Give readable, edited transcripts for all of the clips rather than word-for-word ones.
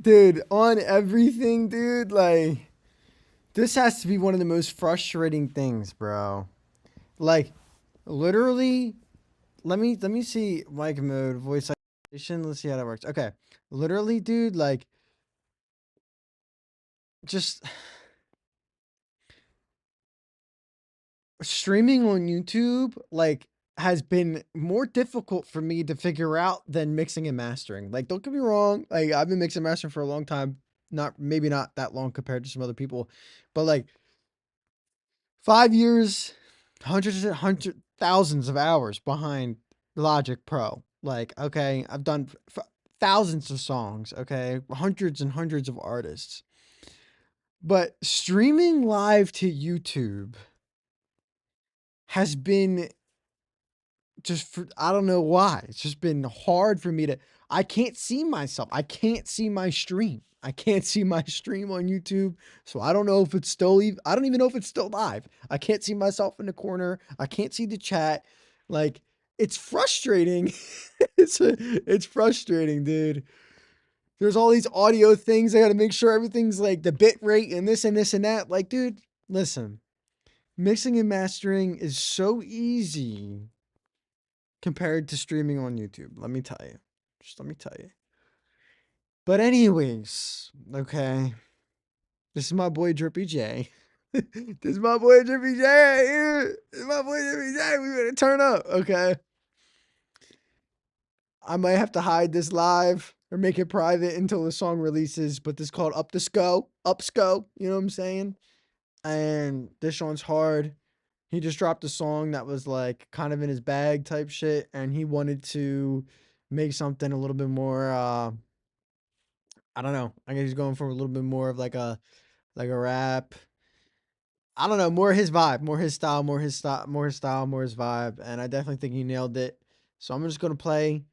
Dude, on everything, dude, like this has to be one of the most frustrating things, bro. Like literally, let me see mic mode, voice isolation. Let's see how that works. Okay. Literally, dude, like just streaming on YouTube like has been more difficult for me to figure out than mixing and mastering. Like don't get me wrong, like I've been mixing and mastering for a long time. Not maybe not that long compared to some other people, but like 5 years, hundred thousands of hours behind Logic Pro. Like, okay, I've done thousands of songs, okay, hundreds and hundreds of artists. But streaming live to YouTube has been just for, I don't know why. It's just been hard for me to I can't see myself. I can't see my stream. I can't see my stream on YouTube. So I don't know if it's still I don't even know if it's still live. I can't see myself in the corner. I can't see the chat. Like it's frustrating. It's frustrating, dude. There's all these audio things. I got to make sure everything's like the bit rate and this and this and that. Like, dude, listen. Mixing and mastering is so easy compared to streaming on YouTube. Let me tell you. Just let me tell you. But anyways, okay. This is my boy Drippy J. This is my boy Drippy J right here. This is my boy Drippy J. We better turn up, okay? I might have to hide this live or make it private until the song releases, but this is called Up the Sco. Up Sco. You know what I'm saying? And this one's hard. He just dropped a song that was like kind of in his bag type shit, and he wanted to make something a little bit more I don't know. I guess he's going for a little bit more of like a rap. I don't know, more his vibe, more his style, more his style, more his style, more his vibe, and I definitely think he nailed it. So I'm just gonna play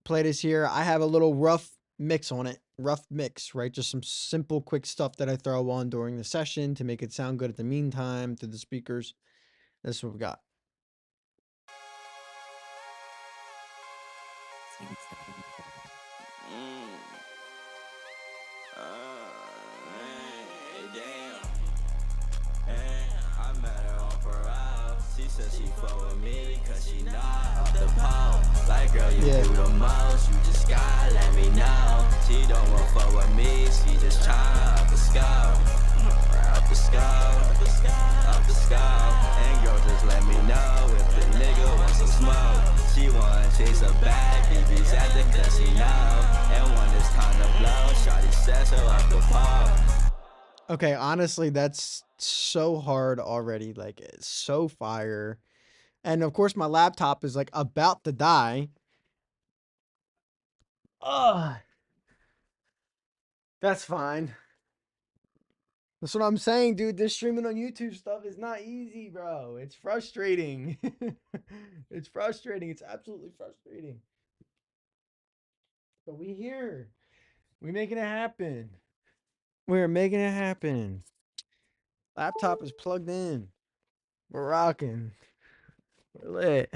this here. I have a little rough mix on it, rough mix, right? Just some simple, quick stuff that I throw on during the session to make it sound good at the meantime to the speakers. This is what we got. She said she fuck with me cause she know off the pole. Like girl, you do the most, you just gotta let me know. She don't want fuck with me, she just tryna up the scope. Up the scope, up the scope. And girl, just let me know if the nigga wants some smoke. She wanna chase a bag, BB's at the casino. And when it's time to blow, shawty says her off the pole. Okay, honestly, that's so hard already. Like, it's so fire. And of course, my laptop is like about to die. Ugh. That's fine. That's what I'm saying, dude. This streaming on YouTube stuff is not easy, bro. It's frustrating. It's frustrating. It's absolutely frustrating. But we here. We making it happen. We're making it happen. Laptop is plugged in. We're rocking. We're lit.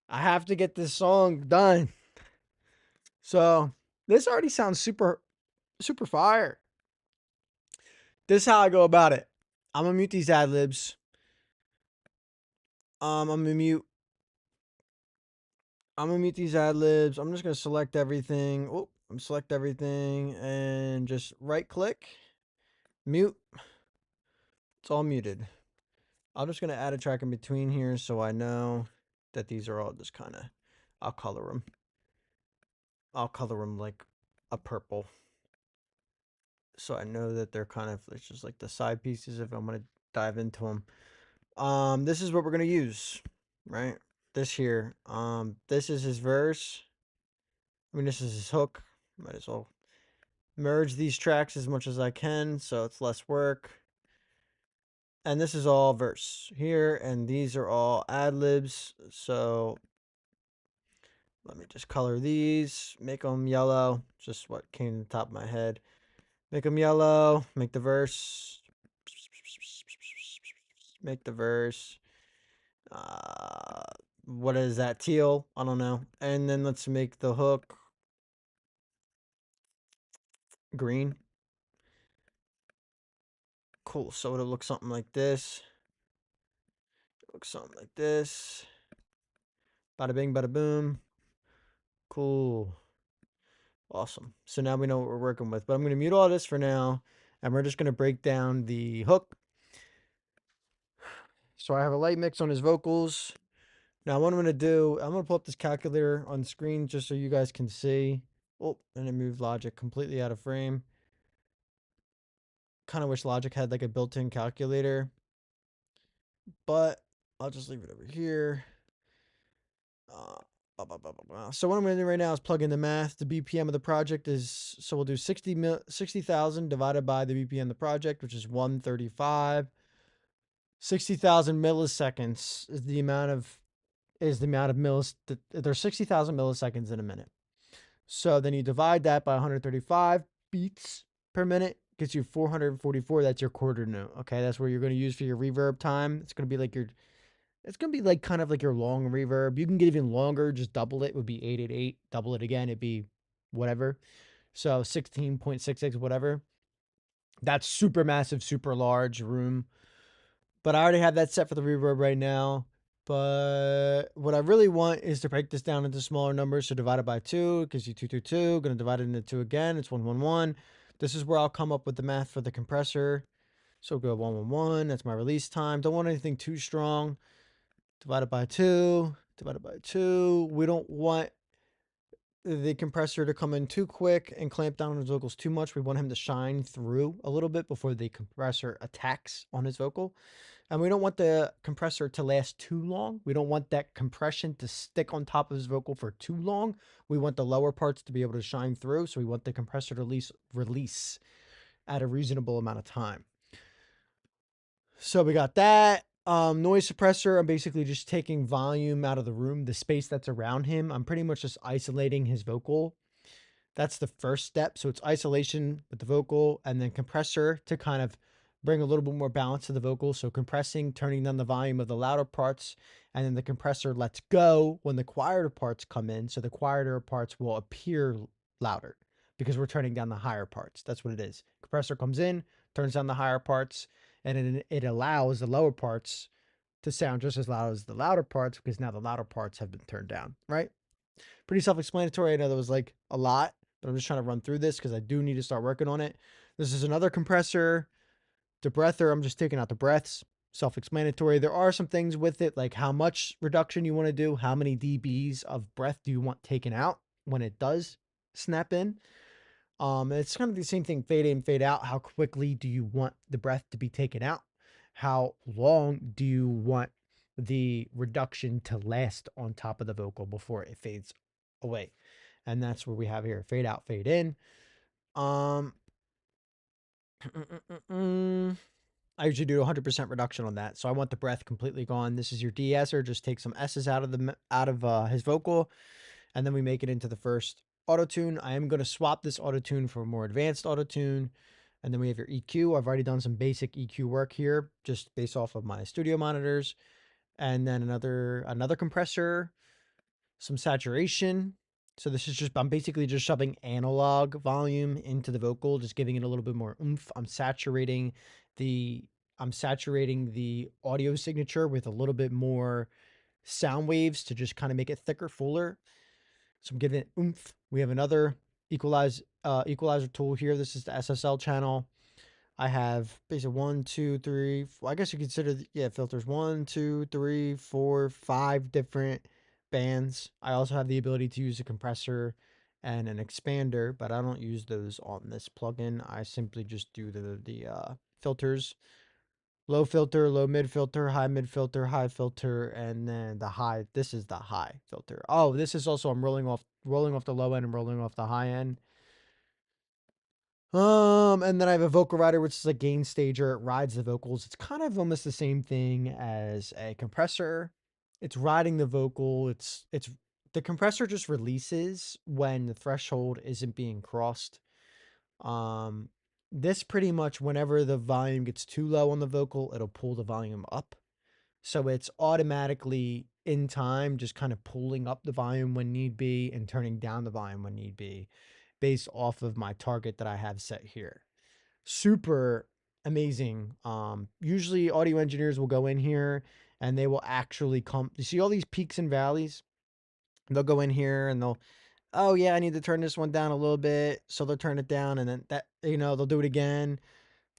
I have to get this song done. So this already sounds super fire. This is how I go about it. I'm gonna mute these ad libs. I'm gonna mute. I'm gonna mute these ad libs. I'm just gonna select everything. Oh, I'm select everything and just right click, mute. It's all muted. I'm just gonna add a track in between here so I know that these are all just kind of. I'll color them. I'll color them like a purple, so I know that they're kind of it's just like the side pieces if I'm gonna dive into them. This is what we're gonna use, right? This here. This is his verse. I mean, this is his hook. Might as well merge these tracks as much as I can so it's less work. And this is all verse here, and these are all ad libs. So let me just color these, make them yellow. Just what came to the top of my head. Make them yellow. Make the verse. Make the verse. What is that? Teal? I don't know. And then let's make the hook green. Cool. So it'll look something like this. Looks something like this. Bada bing, bada boom. Cool. Awesome. So now we know what we're working with. But I'm going to mute all this for now. And we're just going to break down the hook. So I have a light mix on his vocals. Now what I'm going to do, I'm going to pull up this calculator on screen just so you guys can see. Oh, and it moved Logic completely out of frame. Kind of wish Logic had like a built-in calculator. But I'll just leave it over here. So what I'm going to do right now is plug in the math. The BPM of the project is, so we'll do 60,000 divided by the BPM of the project, which is 135. 60,000 milliseconds is the amount of there's 60,000 milliseconds in a minute. So then you divide that by 135 beats per minute, gets you 444. That's your quarter note. Okay, that's where you're going to use for your reverb time. It's going to be like it's going to be like kind of like your long reverb. You can get even longer, just double it, would be 888. Double it again, it'd be whatever. So 16.66, whatever. That's super massive, super large room. But I already have that set for the reverb right now. But what I really want is to break this down into smaller numbers. So divide it by 2 gives you 222. Going to divide it into 2 again. It's 111. This is where I'll come up with the math for the compressor. So go 111. That's my release time. Don't want anything too strong. Divided by 2. Divided by 2. We don't want the compressor to come in too quick and clamp down on his vocals too much. We want him to shine through a little bit before the compressor attacks on his vocal. And we don't want the compressor to last too long. We don't want that compression to stick on top of his vocal for too long. We want the lower parts to be able to shine through. So we want the compressor to release at a reasonable amount of time. So we got that. Noise suppressor, I'm basically just taking volume out of the room, the space that's around him. I'm pretty much just isolating his vocal. That's the first step. So it's isolation with the vocal, and then compressor to kind of bring a little bit more balance to the vocal. So compressing, turning down the volume of the louder parts, and then the compressor lets go when the quieter parts come in. So the quieter parts will appear louder because we're turning down the higher parts. That's what it is. Compressor comes in, turns down the higher parts, and it allows the lower parts to sound just as loud as the louder parts because now the louder parts have been turned down, right? Pretty self-explanatory. I know that was like a lot, but I'm just trying to run through this because I do need to start working on it. This is another compressor. Debreather, I'm just taking out the breaths. Self-explanatory. There are some things with it, like how much reduction you want to do, how many dBs of breath do you want taken out when it does snap in. It's kind of the same thing, fade in, fade out. How quickly do you want the breath to be taken out? How long do you want the reduction to last on top of the vocal before it fades away? And that's what we have here. Fade out, fade in. I usually do 100% reduction on that. So I want the breath completely gone. This is your de-esser. Just take some S's out of his vocal, and then we make it into the first auto-tune. I am going to swap this auto-tune for a more advanced auto-tune. And then we have your EQ. I've already done some basic EQ work here, just based off of my studio monitors. And then another compressor, some saturation. So this is just, I'm basically just shoving analog volume into the vocal, just giving it a little bit more oomph. I'm saturating the audio signature with a little bit more sound waves to just kind of make it thicker, fuller. So I'm giving it oomph. We have another equalizer tool here. This is the SSL channel. I have basically 1, 2, 3. I guess you consider filters 1, 2, 3, 4, 5 different bands. I also have the ability to use a compressor and an expander, but I don't use those on this plugin. I simply just do the filters. Low filter, low mid filter, high mid filter, high filter, and then the high. This is the high filter. Oh, this is also, I'm rolling off the low end and rolling off the high end. And then I have a vocal rider, which is a gain stager. It rides the vocals. It's kind of almost the same thing as a compressor. It's riding the vocal. It's the compressor just releases when the threshold isn't being crossed. This pretty much, whenever the volume gets too low on the vocal, it'll pull the volume up. So it's automatically in time, just kind of pulling up the volume when need be and turning down the volume when need be. based off of my target that I have set here. Super amazing. Usually audio engineers will go in here and they will actually come. You see all these peaks and valleys? They'll go in here and they'll, oh yeah, I need to turn this one down a little bit. So they'll turn it down, and then that, they'll do it again.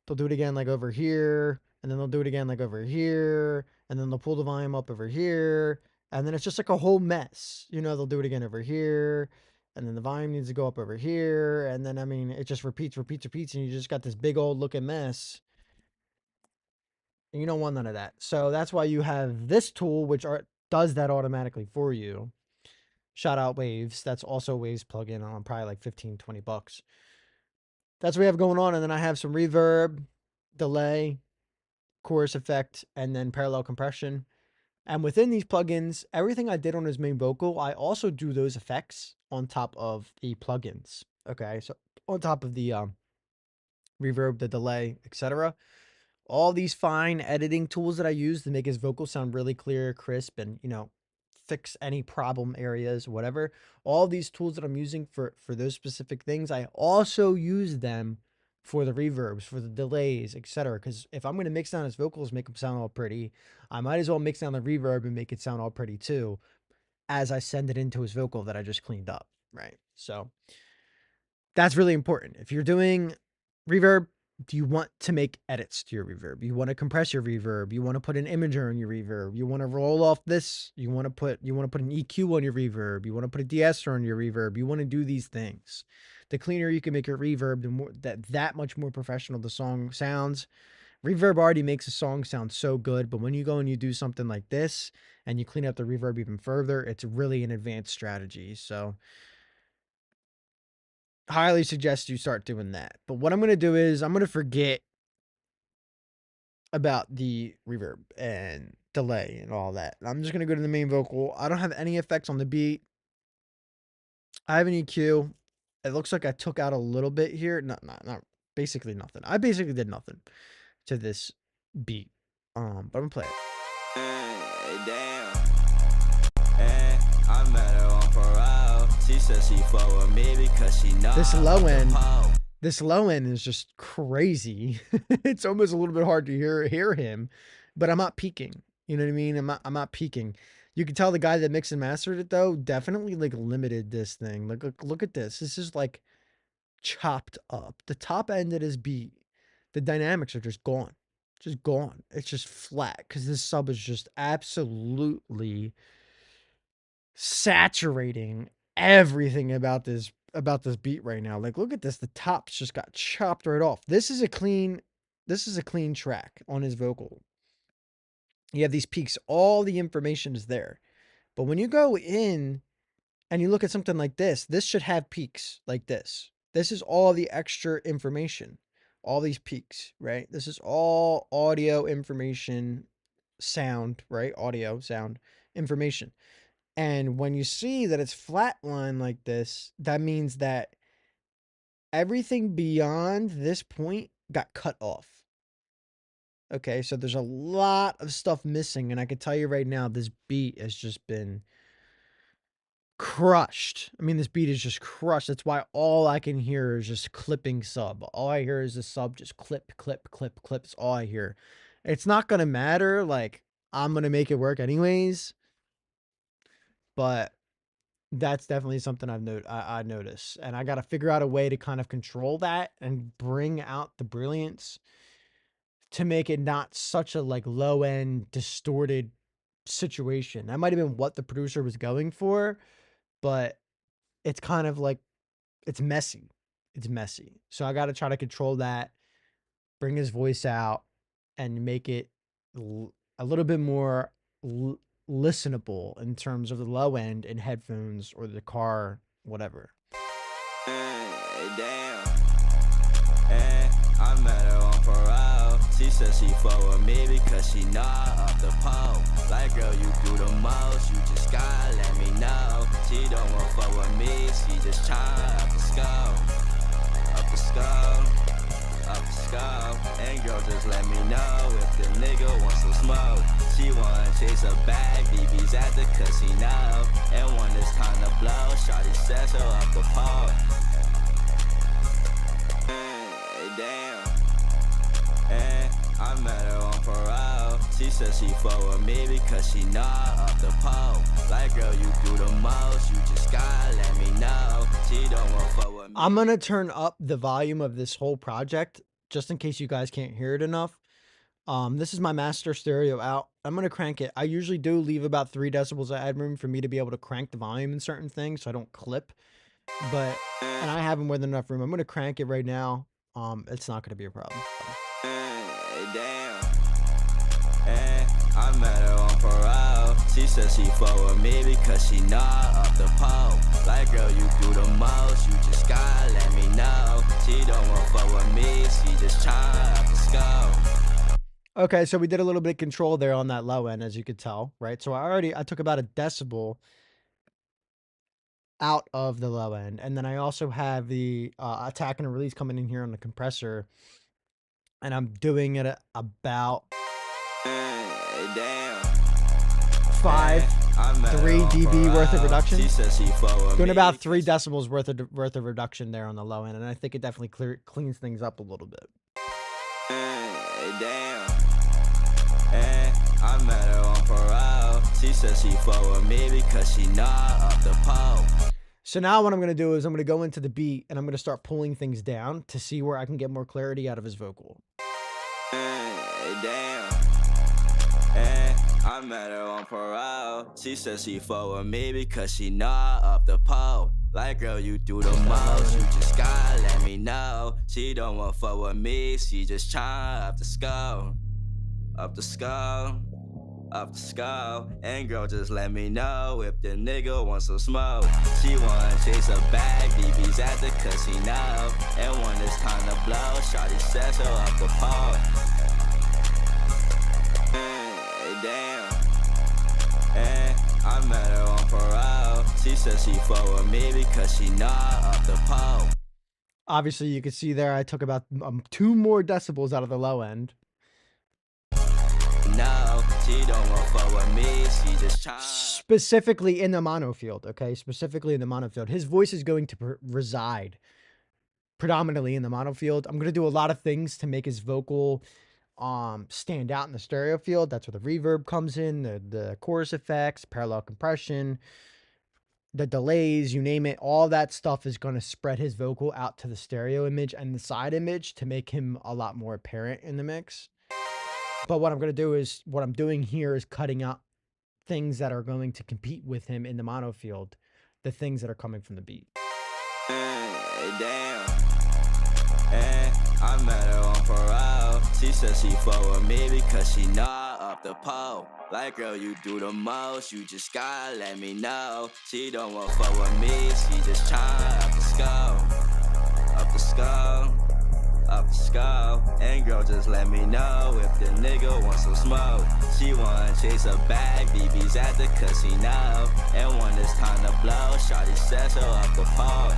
They'll do it again like over here, and then they'll do it again like over here, and then they'll pull the volume up over here, and then it's just like a whole mess. They'll do it again over here, and then the volume needs to go up over here, and then, I mean, it just repeats, and you just got this big old looking mess. And you don't want none of that. So that's why you have this tool, which does that automatically for you. Shout out Waves. That's also a Waves plugin on probably like 15, 20 bucks. That's what we have going on. And then I have some reverb, delay, chorus effect, and then parallel compression. And within these plugins, everything I did on his main vocal, I also do those effects on top of the plugins. Okay, so on top of the reverb, the delay, etc. All these fine editing tools that I use to make his vocal sound really clear, crisp, and, fix any problem areas, whatever. All these tools that I'm using for those specific things, I also use them for the reverbs, for the delays, etc. Because if I'm going to mix down his vocals, make them sound all pretty, I might as well mix down the reverb and make it sound all pretty too, as I send it into his vocal that I just cleaned up, right? So that's really important. If you're doing reverb, do you want to make edits to your reverb? You want to compress your reverb. You want to put an imager on your reverb. You want to roll off this. You want to put an EQ on your reverb. You want to put a de-esser on your reverb. You want to do these things. The cleaner you can make your reverb, the more that much more professional the song sounds. Reverb already makes a song sound so good, but when you go and you do something like this and you clean up the reverb even further, it's really an advanced strategy. So highly suggest you start doing that. But what I'm going to do is I'm going to forget about the reverb and delay and all that. I'm just going to go to the main vocal. I don't have any effects on the beat. I have an EQ. It looks like I took out a little bit here. Not basically nothing. I basically did nothing to this beat. But I'm going to play it. Hey, damn. Hey, I met her on parole. She said she fuck with me because she knows this low end is just crazy. It's almost a little bit hard to hear him, but I'm not peaking. You know what I mean? I'm not peaking. You can tell the guy that mixed and mastered it though definitely like limited this thing. Like look at this. This is like chopped up. The top end of his beat, the dynamics are just gone. Just gone. It's just flat because this sub is just absolutely saturating everything about this beat right now. Like look at this. The tops just got chopped right off. This is a clean track on his vocal. You have these peaks, all the information is there. But when you go in and you look at something like this should have peaks like this. This is all the extra information, all these peaks, right? This is all audio information, sound, right? Audio, sound, information. And when you see that it's flatline like this, that means that everything beyond this point got cut off. Okay, so there's a lot of stuff missing, and I can tell you right now, this beat has just been crushed. I mean, this beat is just crushed. That's why all I can hear is just clipping sub. All I hear is the sub just clip, clip, clip, clip. That's all I hear. It's not going to matter. Like, I'm going to make it work anyways. But that's definitely something I noticed. And I got to figure out a way to kind of control that and bring out the brilliance to make it not such a like low end distorted situation. That might have been what the producer was going for, but it's kind of like, it's messy. It's messy. So I got to try to control that, bring his voice out and make it a little bit more listenable in terms of the low end in headphones or the car, whatever. Hey, damn. Hey, I met her on parole. She said she fuck with me because she know off the pole. Like, girl, you do the most, you just gotta let me know. She don't want fuck with me, she just tryna up the scope. Up the scope, up the scope. And girl, just let me know if the nigga wants some smoke. She wanna chase a bag, BB's at the casino. And when it's time to blow, shawty says her up the pole. She said she fuck with me because she not off the pole. Like, girl, you do the most, you just gotta let me know. She don't want fuck with me. I'm gonna turn up the volume of this whole project just in case you guys can't hear it enough. This is my master stereo out. I'm gonna crank it. I usually do leave about 3 decibels of headroom for me to be able to crank the volume in certain things so I don't clip. But and I have more than enough room. I'm gonna crank it right now. It's not gonna be a problem. Damn. I met her on parole. She said she fuck with me because she not off the pole. Like, girl, you do the most, you just gotta let me know. She don't want fuck with me, she just tryna up the scope. Okay, so we did a little bit of control there on that low end, as you could tell, right? So I took about a decibel out of the low end, and then I also have the attack and release coming in here on the compressor, and I'm doing it at about 3 dB worth of reduction. Doing about 3 decibels worth of reduction there on the low end, and I think it definitely cleans things up a little bit. I met her on parole. She said she fuck with me because she not off the pole. So now what I'm going to do is I'm going to go into the beat and I'm going to start pulling things down to see where I can get more clarity out of his vocal. I met her on parole. She said she fuck with me because she not off the pole. Like, girl, you do the most, you just gotta let me know. She don't want fuck with me, she just tryna up the skull. Up the skull, up the skull. And girl, just let me know if the nigga wants some smoke. She wanna chase a bag, BB's at the casino. And when it's time to blow, shawty says her up the pole. I met her on parole. She said she fuck with me because she not off the pole. Obviously, you can see there I took about 2 more decibels out of the low end. No, she don't want fuck with me. She just trying. Specifically in the mono field, okay? Specifically in the mono field. His voice is going to reside predominantly in the mono field. I'm going to do a lot of things to make his vocal stand out in the stereo field. That's where the reverb comes in, the chorus effects, parallel compression, the delays, you name it. All that stuff is going to spread his vocal out to the stereo image and the side image to make him a lot more apparent in the mix. But what I'm going to do is, what I'm doing here is cutting out things that are going to compete with him in the mono field, the things that are coming from the beat. I met her on parole. She said she fuck with me because she not off the pole. Like, girl, you do the most, you just gotta let me know. She don't want fuck with me, she just tryna up the skull. Up the skull, up the skull. And girl, just let me know if the nigga wants some smoke. She wanna chase a bag, BB's at the casino. And when it's time to blow, shawty says her up the pole.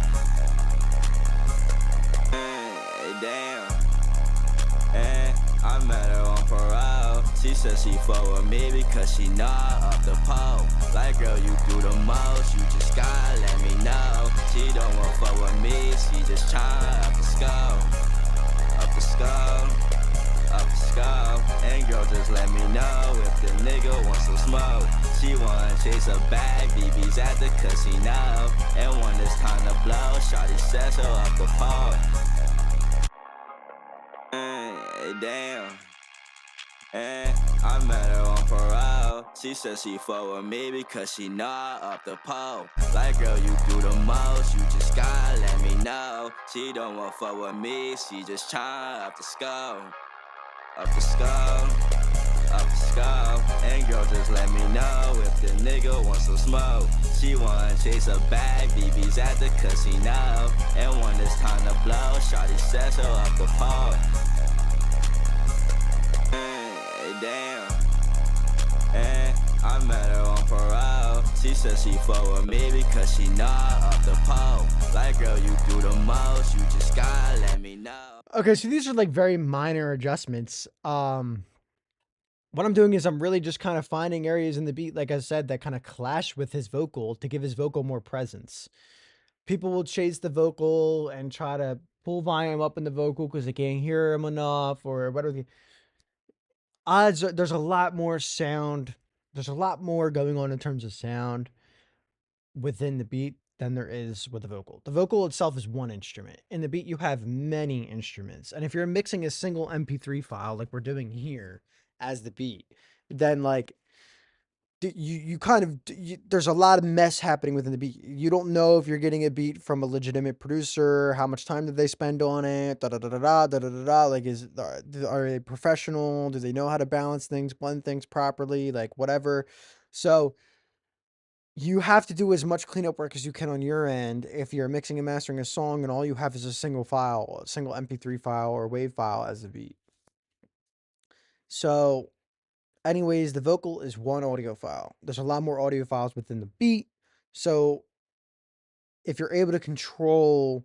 I met her on parole. She said she fuck with me because she not off the pole. Like, girl, you do the most, you just gotta let me know. She don't want fuck with me, she just tryna up the skull. Up the skull, up the skull. And girl, just let me know if the nigga wants some smoke. She wanna chase a bag, BB's at the casino. And when it's time to blow, shawty says her up the pole. I met her on parole. She said she fuck with me because she not off the pole. Like, girl, you do the most, you just gotta let me know. She don't want fuck with me, she just tryna up the skull. Up the skull, up the skull. And girl, just let me know if the nigga wants some smoke. She wanna chase a bag, BB's at the casino. And when it's time to blow, shawty says her up the pole. I met her on parole. She said she fuck with me because she not off the pole. Like, girl, you do the most, you just gotta let me know. Okay, so these are like very minor adjustments. What I'm doing is I'm really just kind of finding areas in the beat, like I said, that kind of clash with his vocal to give his vocal more presence. People will chase the vocal and try to pull volume up in the vocal because they can't hear him enough or whatever. Odds are there's a lot more sound. There's a lot more going on in terms of sound within the beat than there is with the vocal. The vocal itself is one instrument. In the beat, you have many instruments. And if you're mixing a single MP3 file like we're doing here as the beat, then like you kind of there's a lot of mess happening within the beat. You don't know if you're getting a beat from a legitimate producer, how much time did they spend on it, da da da da da da da da da. Like, are they professional? Do they know how to balance things, blend things properly, like whatever. So you have to do as much cleanup work as you can on your end if you're mixing and mastering a song and all you have is a single file, a single MP3 file or WAV file as a beat. So anyways, the vocal is one audio file. There's a lot more audio files within the beat. So if you're able to control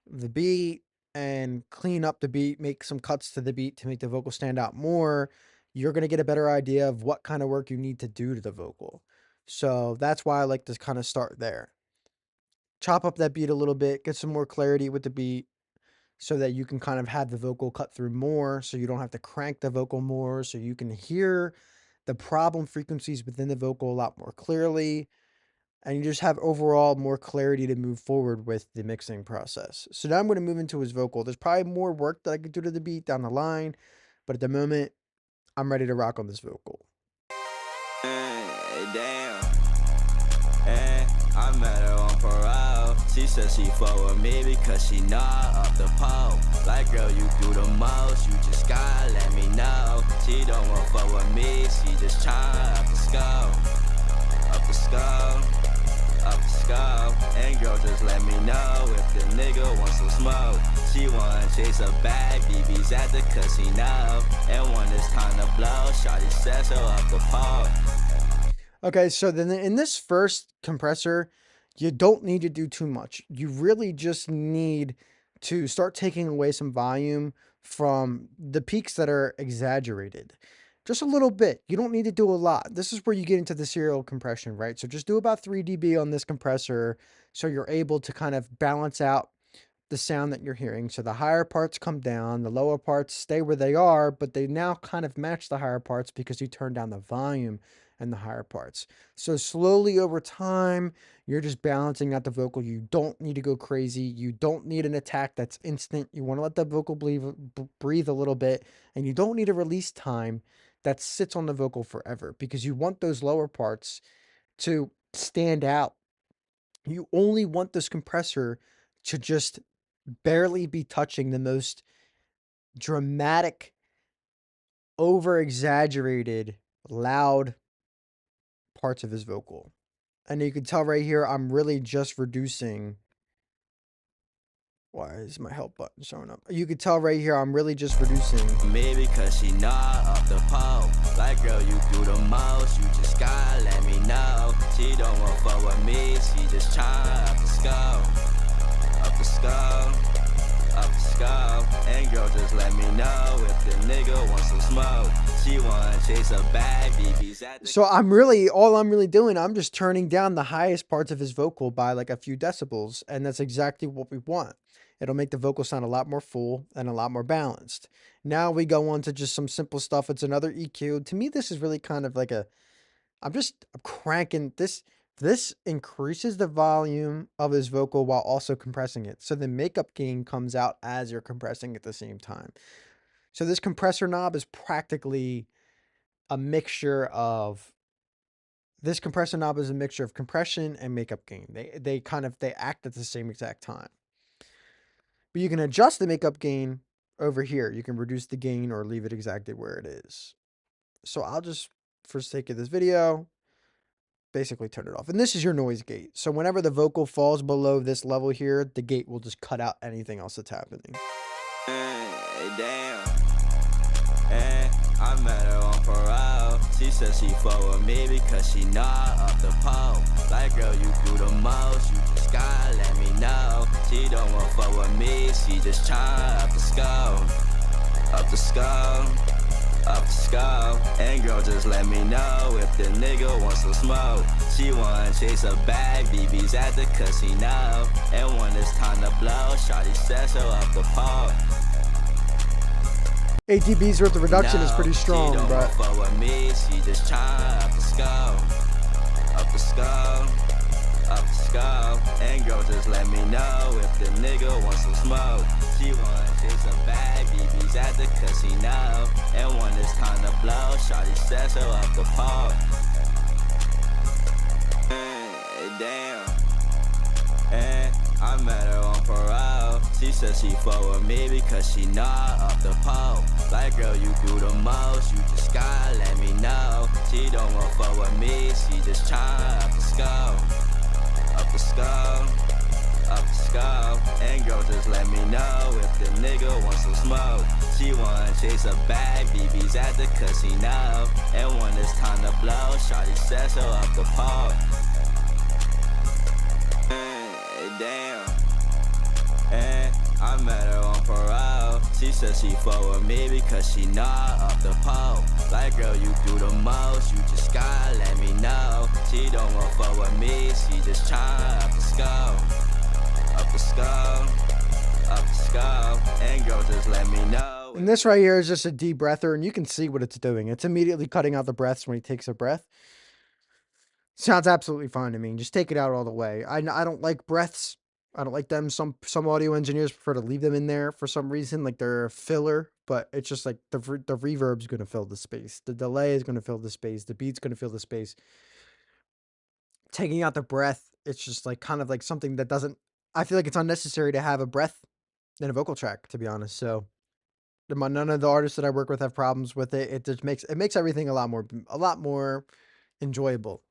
the beat and clean up the beat, make some cuts to the beat to make the vocal stand out more, you're going to get a better idea of what kind of work you need to do to the vocal. So that's why I like to kind of start there. Chop up that beat a little bit, get some more clarity with the beat so that you can kind of have the vocal cut through more, so you don't have to crank the vocal more, so you can hear the problem frequencies within the vocal a lot more clearly, and you just have overall more clarity to move forward with the mixing process. So now I'm going to move into his vocal. There's probably more work that I could do to the beat down the line, but at the moment, I'm ready to rock on this vocal. Damn. I met her on parole. She said she fuck with me because she not up the pole. Like, girl, you do the most, you just gotta let me know. She don't want fuck with me, she just tryna up the skull. Up the skull, up the skull. And girl, just let me know if the nigga wants some smoke. She wanna chase a bag, BB's at the casino. And when it's time to blow, shawty says so up the pole. Okay, so then in this first compressor, you don't need to do too much. You really just need to start taking away some volume from the peaks that are exaggerated. Just a little bit. You don't need to do a lot. This is where you get into the serial compression, right? So just do about 3 dB on this compressor so you're able to kind of balance out the sound that you're hearing. So the higher parts come down, the lower parts stay where they are, but they now kind of match the higher parts because you turn down the volume and the higher parts. So slowly over time, you're just balancing out the vocal. You don't need to go crazy. You don't need an attack that's instant. You want to let the vocal breathe a little bit, and you don't need a release time that sits on the vocal forever because you want those lower parts to stand out. You only want this compressor to just barely be touching the most dramatic, over-exaggerated, loud parts of his vocal. And you can tell right here, I'm really just reducing. Why is my help button showing up? You can tell right here, I'm really just reducing. Maybe cause she not up the pole. Like, girl, you do the most, you just gotta let me know. She don't want fuck with me, she just tryna up the skull. Up the skull, up the skull. And girl, just let me know if the nigga wants some smoke. She wanna chase a bag, BB's at the... So all I'm really doing, I'm just turning down the highest parts of his vocal by like a few decibels, and that's exactly what we want. It'll make the vocal sound a lot more full and a lot more balanced. Now we go on to just some simple stuff. It's another EQ. To me, this is really kind of like I'm cranking this. This increases the volume of his vocal while also compressing it. So the makeup gain comes out as you're compressing at the same time. So this compressor knob is practically a mixture of... This compressor knob is a mixture of compression and makeup gain. They act at the same exact time. But you can adjust the makeup gain over here. You can reduce the gain or leave it exactly where it is. So I'll just, for the sake of this video, basically turn it off. And this is your noise gate. So whenever the vocal falls below this level here, the gate will just cut out anything else that's happening. Damn. I met her on parole. She said she fuck with me because she not up the pole. Like, girl, you do the most, you just gotta let me know. She don't want fuck with me, she just tryna up the skull. Up the skull, up the skull. And girl, just let me know if the nigga wants some smoke. She wanna chase a bag, BB's at the casino. And when it's time to blow, shawty says so up the pole. ATB's worth of reduction is pretty strong, she but fuck with me, she just tryna up the skull, up the skull, up the skull. And girl, just let me know if the nigga wants some smoke. She wanna chase a bag, BB's at the casino. And when it's time to blow, shawty says her up the pole. Damn. And I met her on parole. She said she fuck with me because she not up the pole. Like, girl, you do the most, you just gotta let me know. She don't want fuck with me, she just tryna up the skull, up the skull, up the skull. And girl, just let me know if the nigga wants some smoke. She wanna chase a bag, BB's at the casino. And when it's time to blow, shawty says her up the pole. Damn. And I met her on parole. She said she fuck with me because she not up the pole. Like, girl, you do the most, you just gotta let me know. She don't want fuck with me, she just tryna up the skull, up the skull, up the skull. And girl, just let me know. And this right here is just a deep breather, and you can see what it's doing. It's immediately cutting out the breaths when he takes a breath. Sounds absolutely fine to me. Just take it out all the way. I don't like breaths. I don't like them. Some audio engineers prefer to leave them in there for some reason, like they're a filler. But it's just like the reverb's going to fill the space. The delay is going to fill the space. The beat's going to fill the space. Taking out the breath, it's just like kind of like something that doesn't. I feel like it's unnecessary to have a breath in a vocal track, to be honest. So none of the artists that I work with have problems with it. It just makes everything a lot more enjoyable.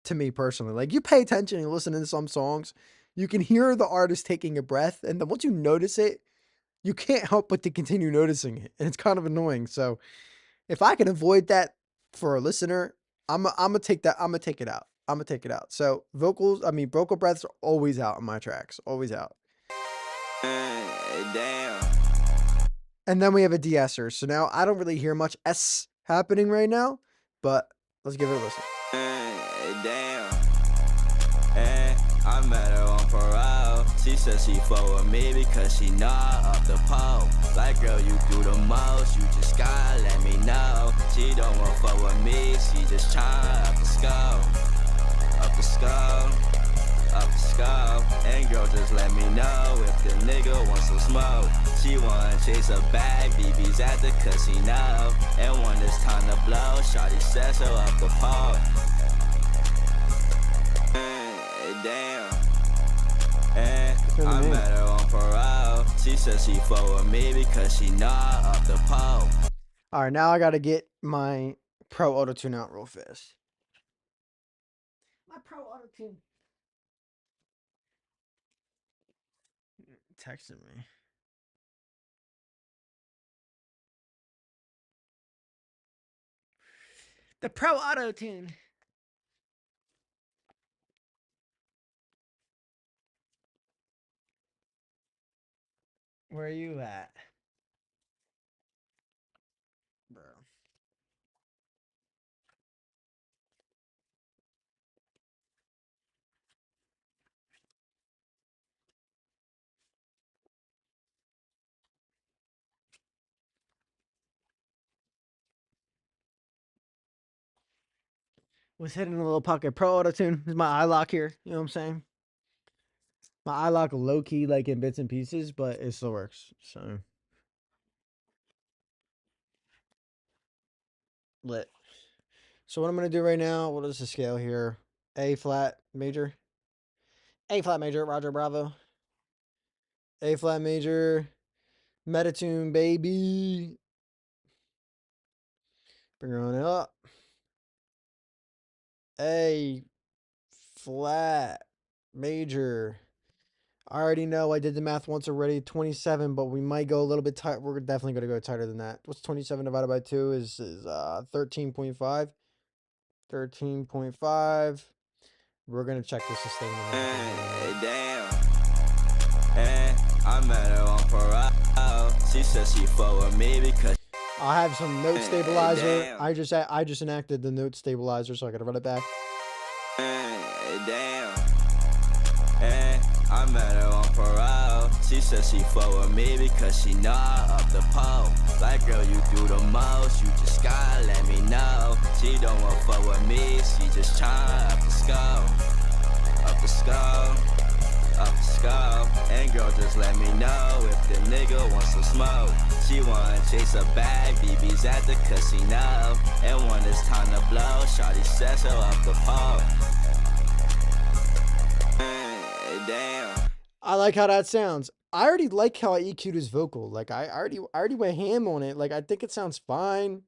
To me personally, like, you pay attention and listen to some songs, you can hear the artist taking a breath, and then once you notice it, you can't help but to continue noticing it, and it's kind of annoying. So if I can avoid that for a listener, I'm gonna take that. I'm gonna take it out. So vocal breaths are always out on my tracks, always out. Damn. And then we have a de-esser. So now I don't really hear much S happening right now, but let's give it a listen. Damn. And I met her on parole. She said she fuck with me because she not up the pole. Like, girl, you do the most, you just gotta let me know. She don't want fuck with me, she just tryna up the skull, up the skull, up the skull. And girl, just let me know if the nigga wants some smoke. She wanna chase a bag, BB's at the casino. And when it's time to blow, shawty says her up the pole. Damn. And I met her on parole. She said she fuck with me because she not up the pole. All right, now I gotta get my Pro Auto-Tune out real fast. My Pro Auto-Tune texted me. The Pro Auto-Tune. Where are you at? Bro. Was hitting a little pocket. Pro Auto-Tune is my iLok here. You know what I'm saying? My iLok low-key, like, in bits and pieces, but it still works. So lit. So what I'm gonna do right now, what is the scale here? A flat major. A flat major, Roger Bravo. A flat major. Metatune, baby. Bring her on up. A flat major. I already know I did the math once already. 27, but we might go a little bit tight. We're definitely going to go tighter than that. What's 27 divided by 2 is 13.5. 13.5. We're going to check the sustain. Damn. And I met her on parole. She said she fuck with me because I have some note stabilizer. I just enacted the note stabilizer, so I got to run it back. Damn. And I met her on parole. She said she fuck with me because she know I up the pole. Like girl, you do the most, you just gotta let me know. She don't want fuck with me, she just tryna up the scope. Up the scope, up the scope. And girl, just let me know if the nigga wants some smoke. She wanna chase a bag, BB's at the casino. And when it's time to blow, shawty says her up the pole. Hey, damn. I like how that sounds. I already like how I EQ'd his vocal. Like I already went ham on it. Like I think it sounds fine.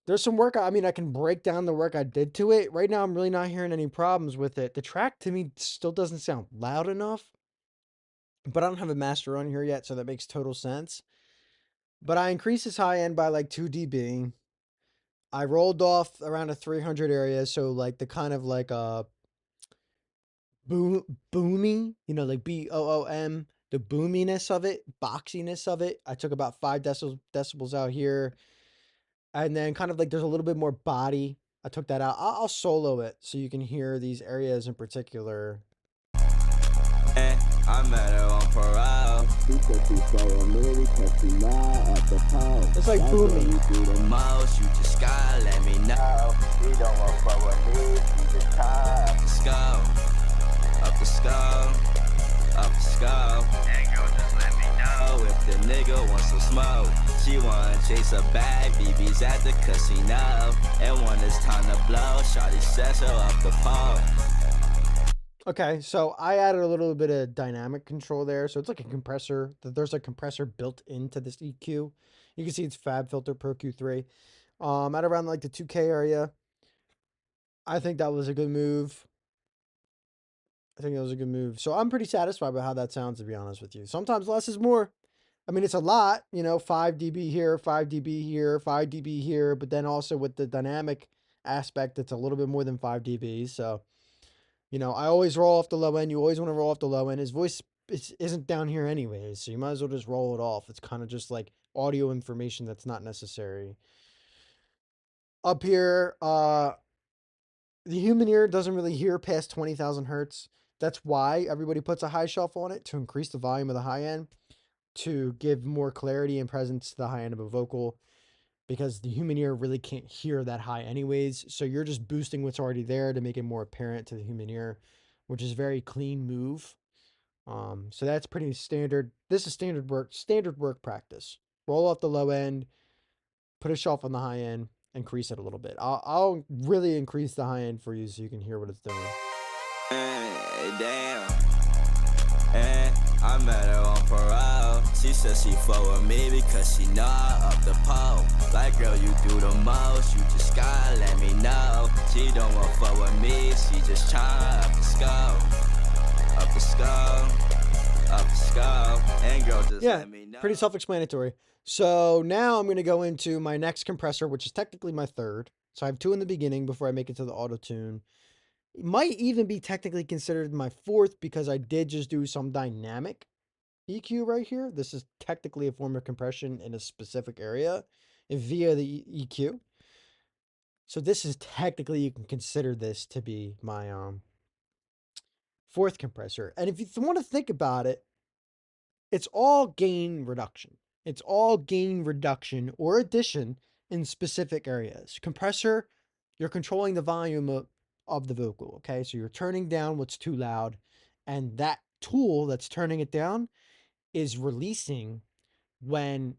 There's some work. I mean, I can break down the work I did to it. Right now, I'm really not hearing any problems with it. The track to me still doesn't sound loud enough, but I don't have a master on here yet, so that makes total sense. But I increased his high end by like 2 dB. I rolled off around a 300 area, so like the kind of like boomy, you know, like BOOM, the boominess of it, boxiness of it. I took about 5 decibels out here. And then kind of like there's a little bit more body. I took that out. I'll solo it so you can hear these areas in particular. I met her on parole. She said she so amazing cause she know up the pole. It's like booming. You do the most, you just gotta let me know. She don't want fuck with me, she just tired. Up the scope, up the scope, up the scope. And girl, just let me know if the nigga wants some smoke. She wanna chase a bag, BB's at the casino. And when it's time to blow, shawty says her up the pole. Okay, so I added a little bit of dynamic control there. So it's like a compressor. There's a compressor built into this EQ. You can see it's FabFilter Pro Q3. At around like the 2K area. I think that was a good move. So I'm pretty satisfied with how that sounds, to be honest with you. Sometimes less is more. I mean, it's a lot, you know, 5 dB here, 5 dB here, 5 dB here, but then also with the dynamic aspect, it's a little bit more than 5 dB. So, you know, I always roll off the low end. You always want to roll off the low end. His voice isn't down here anyways, so you might as well just roll it off. It's kind of just like audio information that's not necessary. Up here, the human ear doesn't really hear past 20,000 hertz. That's why everybody puts a high shelf on it, to increase the volume of the high end, to give more clarity and presence to the high end of a vocal, because the human ear really can't hear that high anyways. So you're just boosting what's already there to make it more apparent to the human ear, which is a very clean move. So that's pretty standard. This is standard work practice. Roll off the low end, put a shelf on the high end, increase it a little bit. I'll really increase the high end for you so you can hear what it's doing. Hey, damn. And I met her on parole. She said she fuck with me because she know I up the pole. Like girl, you do the most, you just gotta let me know. She don't want fuck with me, she just tryna up the scope. Up the scope, up the scope. And girl, just let me know. Pretty self-explanatory. So now I'm going to go into my next compressor, which is technically my third. So I have 2 in the beginning before I make it to the auto-tune. It might even be technically considered my fourth because I did just do some dynamic EQ right here. This is technically a form of compression in a specific area via the EQ. So this is technically, you can consider this to be my fourth compressor. And if you want to think about it, it's all gain reduction. It's all gain reduction or addition in specific areas. Compressor, you're controlling the volume of the vocal, okay? So you're turning down what's too loud, and that tool that's turning it down is releasing when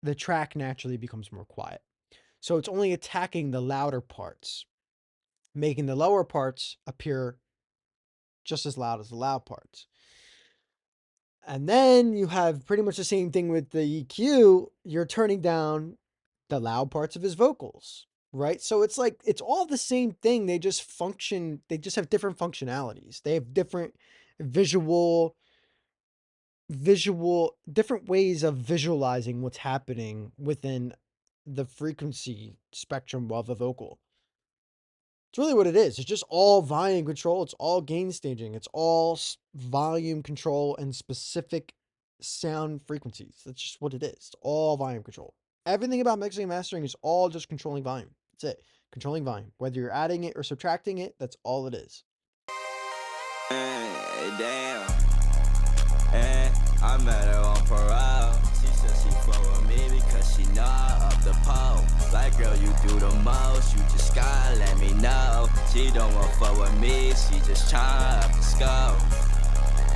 the track naturally becomes more quiet. So it's only attacking the louder parts, making the lower parts appear just as loud as the loud parts. And then you have pretty much the same thing with the EQ. You're turning down the loud parts of his vocals, right? So it's like, it's all the same thing. They just function, they just have different functionalities. They have different visual, different ways of visualizing what's happening within the frequency spectrum of a vocal. It's really what it is. It's just all volume control. It's all gain staging. It's all volume control and specific sound frequencies. That's just what it is. It's all volume control. Everything about mixing and mastering is all just controlling volume. That's it. Controlling volume. Whether you're adding it or subtracting it, that's all it is. Hey, damn. And I met her on parole. She said she fuck with me because she know I up the pole. Like, girl, you do the most, you just gotta let me know. She don't want fuck with me, she just tryna up the scope.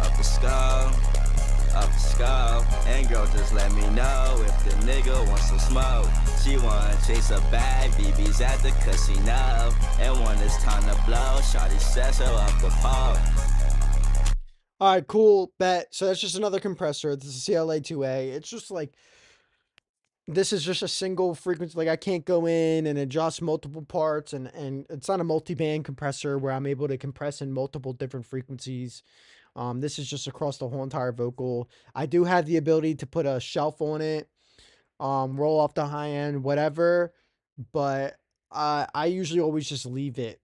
Up the scope, up the scope. And girl, just let me know if the nigga wants some smoke. She wanna chase a bag, BB's at the casino. And when it's time to blow, shawty says her up the pole. All right, cool, bet. So that's just another compressor. This is CLA2A. It's just like, this is just a single frequency. Like, I can't go in and adjust multiple parts, and it's not a multi-band compressor where I'm able to compress in multiple different frequencies. This is just across the whole entire vocal. I do have the ability to put a shelf on it, roll off the high end, whatever, but I usually always just leave it.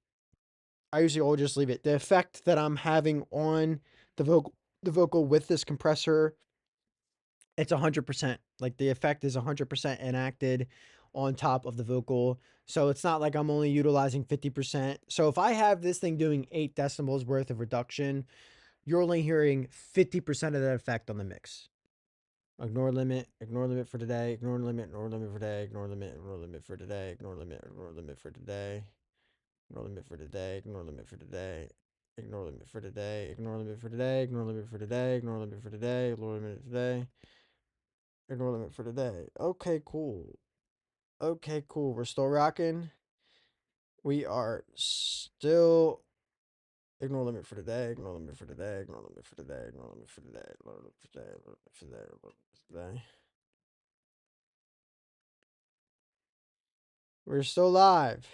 The effect that I'm having on the vocal with this compressor, it's 100%. Like, the effect is 100% enacted on top of the vocal. So it's not like I'm only utilizing 50%. So if I have this thing doing 8 decibels worth of reduction, you're only hearing 50% of that effect on the mix. Ignore limit for today, ignore limit for today, ignore limit for today, ignore limit for today. Ignore limit for today, ignore limit for today, ignore limit for today, ignore limit for today, ignore limit for today, ignore limit for today, ignore limit for today, ignore limit for today. Okay, cool. Okay, cool. We're still rocking. We are still ignore limit for today, ignore limit for today, ignore limit for today, ignore limit for today, ignore limit for today, ignore limit for today, ignore limit for today. We're still live.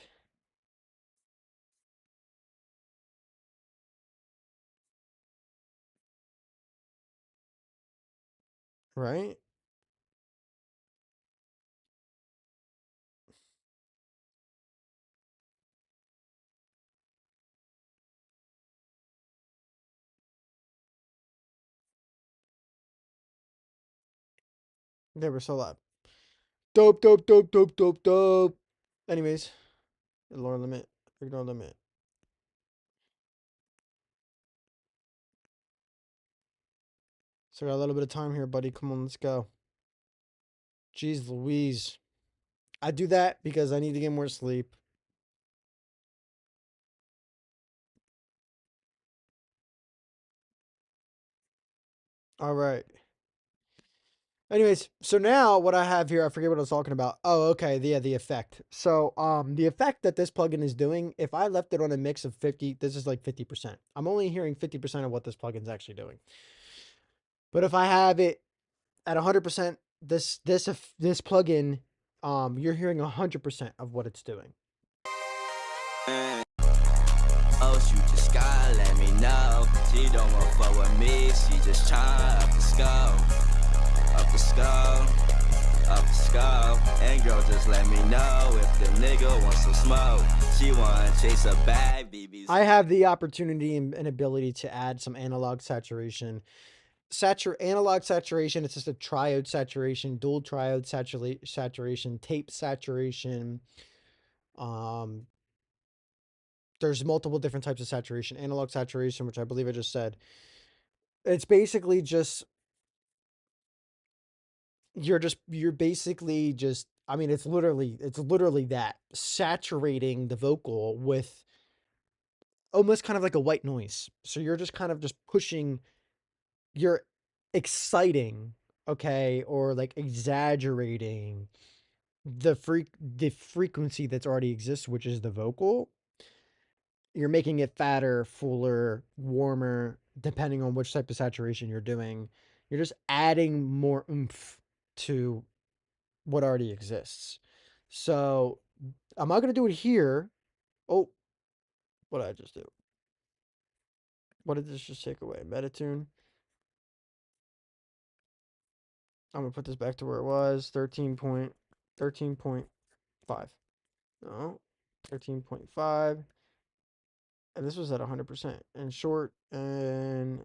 Right? Yeah, we're still live. Dope, dope, dope, dope, dope, dope. Anyways, ignore limit, ignore limit. So I got a little bit of time here, buddy. Come on, let's go. Jeez Louise. I do that because I need to get more sleep. All right. Anyways, so now what I have here, I forget what I was talking about. Oh, okay. The effect. So, the effect that this plugin is doing, if I left it on a mix of 50, this is like 50%. I'm only hearing 50% of what this plugin is actually doing. But if I have it at 100%, this plugin, you're hearing 100% of what it's doing. Oh, you just gotta let me know. She don't want fuck with me, she just tryna up the scope. Up the scope, up the scope. And girl, just let me know if the nigga wants some smoke. She wanna chase a bag, BB's. I have the opportunity and ability to add some analog saturation. Analog saturation, it's just a triode saturation, dual triode saturation, tape saturation. There's multiple different types of saturation. Analog saturation, which I believe I just said. It's basically just you're basically just, I mean, it's literally that, saturating the vocal with almost kind of like a white noise. So you're just kind of just pushing, you're exciting, okay, or like exaggerating the frequency that's already exists, which is the vocal. You're making it fatter, fuller, warmer, depending on which type of saturation you're doing. You're just adding more oomph to what already exists. So I'm not going to do it here. Oh, what did I just do? What did this just take away? Metatune. I'm going to put this back to where it was. 13.5. No, 13.5. And this was at 100%. And short and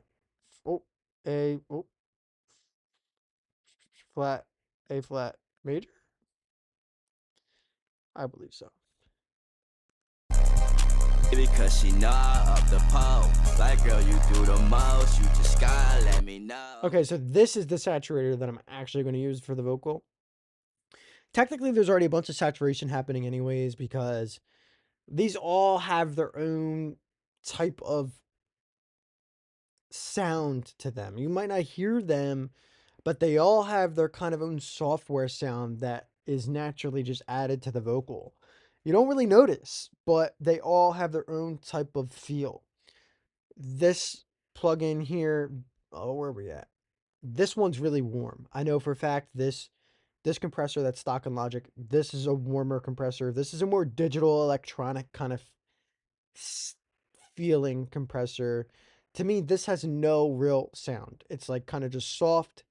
flat, A flat major. I believe so. because she not up the pole. Like, girl, you do the most, you just gotta let me know. Okay, so this is the saturator that I'm actually going to use for the vocal. Technically, there's already a bunch of saturation happening anyways, because these all have their own type of sound to them. You might not hear them, but they all have their kind of own software sound that is naturally just added to the vocal. You don't really notice, but they all have their own type of feel. This plugin here, oh, where are we at? This one's really warm. I know for a fact this compressor that's stock in Logic, this is a warmer compressor. This is a more digital electronic kind of feeling compressor. To me, this has no real sound. It's like kind of just soft.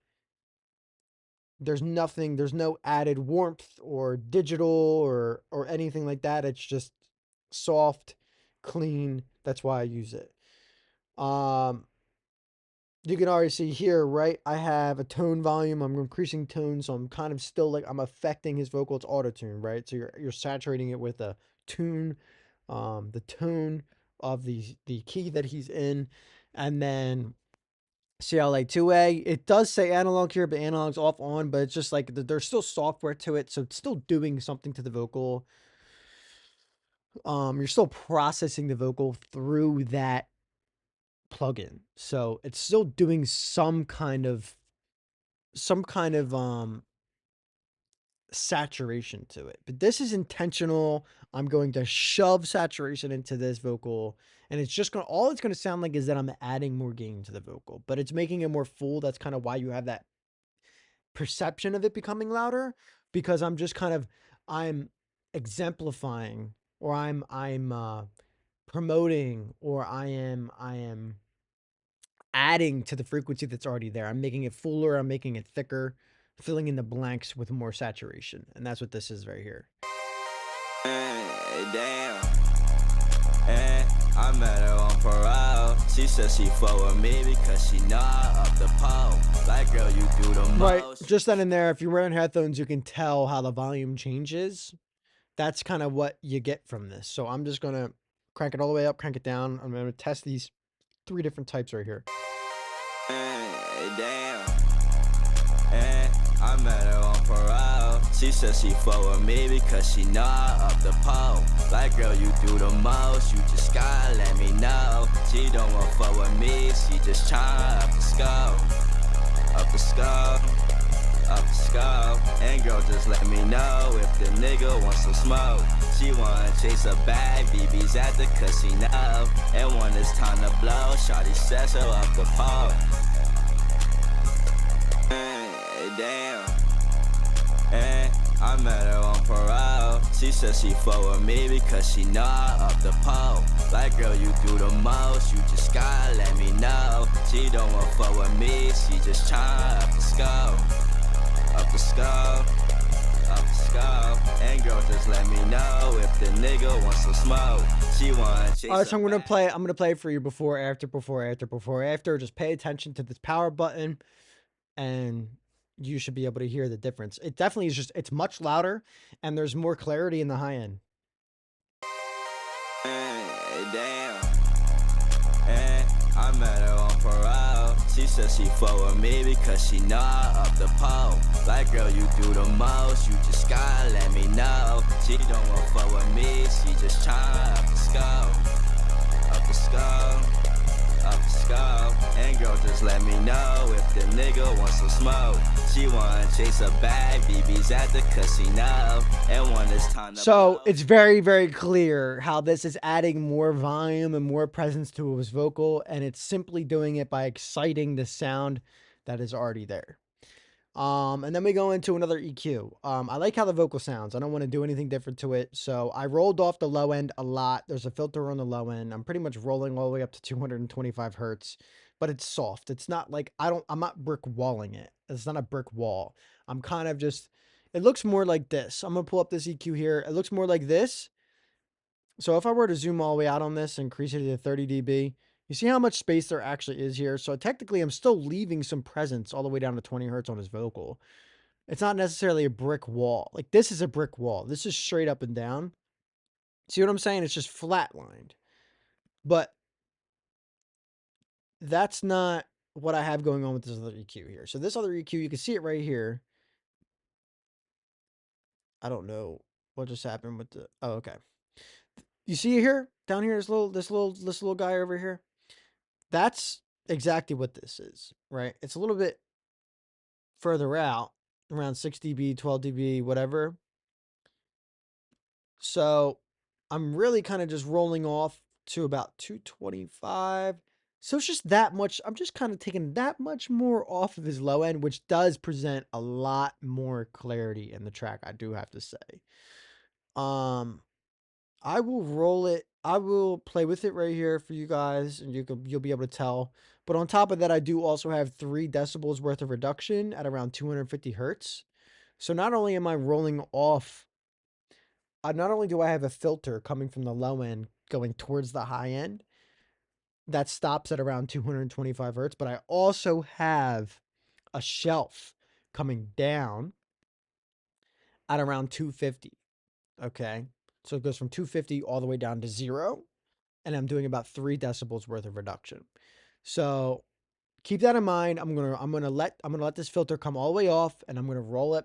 There's nothing, there's no added warmth or digital or anything like that. It's just soft, clean. That's why I use it. You can already see here, right? I have a tone volume. I'm increasing tone, so I'm kind of still like I'm affecting his vocal. It's auto tune, right? So you're saturating it with a tune, the tone of the key that he's in, and then CLA 2A. It does say analog here, but analog's off on, but it's just like there's still software to it, so it's still doing something to the vocal. You're still processing the vocal through that plugin, so it's still doing some kind of saturation to it. But this is intentional. I'm going to shove saturation into this vocal, and it's just gonna all it's gonna sound like is that I'm adding more gain to the vocal, but it's making it more full. That's kind of why you have that perception of it becoming louder, because I'm exemplifying, or I'm promoting, or I am adding to the frequency that's already there. I'm making it fuller, I'm making it thicker, filling in the blanks with more saturation. And that's what this is right here. Damn. I met her on parole. She said she fuck with me because she not up the pole. Like, girl, you do the most. Right, just then and there, if you're wearing headphones, you can tell how the volume changes. That's kind of what you get from this. So I'm just gonna crank it all the way up, crank it down. I'm gonna test these 3 different types right here. Damn. I met her on parole. She said she fuck with me because she not up the pole. Like, girl, you do the most, you just gotta let me know. She don't want fuck with me, she just tryna up the scope. Up the scope, up the scope. And girl, just let me know if the nigga wants some smoke. She wanna chase a bag, BB's at the casino. And when it's time to blow, shawty says her up the pole. Damn. I met her on parole. She said she fuck with me because she not up the pole. Like, girl, you do the most, you just gotta let me know. She don't want fuck with me, she just tryna up the scope. Up the scope, up the scope. And girl, just let me know if the nigga wants some smoke. She wanna chase. Alright, so I'm gonna play it for you before, after, before, after, before, after. Just pay attention to this power button, and you should be able to hear the difference. It definitely is it's much louder, and there's more clarity in the high end. Damn. I met her on parole. She said she fuck with me because she not up the pole. Like, girl, you do the most, you just gotta let me know. She don't want fuck with me, she just tryna up the scope. Up the scope, up the scope. And girl, just let me know if the nigga wants some smoke. She wanna chase a bag, BB's at the casino. And when it's time to So blow, it's very, very clear how this is adding more volume and more presence to his vocal, and it's simply doing it by exciting the sound that is already there. And then we go into another EQ. I like how the vocal sounds. I don't want to do anything different to it. So I rolled off the low end a lot. There's a filter on the low end. I'm pretty much rolling all the way up to 225 hertz, but it's soft. It's not like I'm not brick walling it. It's not a brick wall. I'm kind of just, it looks more like this. I'm going to pull up this EQ here. It looks more like this. So if I were to zoom all the way out on this, increase it to 30 dB, you see how much space there actually is here. So technically I'm still leaving some presence all the way down to 20 hertz on his vocal. It's not necessarily a brick wall. Like, this is a brick wall. This is straight up and down. See what I'm saying? It's just flatlined. But that's not what I have going on with this other EQ here. So this other EQ, you can see it right here. I don't know what just happened with the, oh, okay. You see it here? Down here, this little guy over here? That's exactly what this is, right? It's a little bit further out, around 6 dB, 12 dB, whatever. So I'm really kind of just rolling off to about 225. So it's just that much. I'm just kind of taking that much more off of his low end, which does present a lot more clarity in the track, I do have to say. I will roll it. I will play with it right here for you guys, and you'll be able to tell. But on top of that, I do also have 3 decibels worth of reduction at around 250 hertz. So not only am I rolling off, not only do I have a filter coming from the low end going towards the high end that stops at around 225 hertz, but I also have a shelf coming down at around 250. Okay. So it goes from 250 all the way down to 0. And I'm doing about 3 decibels worth of reduction. So keep that in mind. I'm gonna let this filter come all the way off, and I'm gonna roll it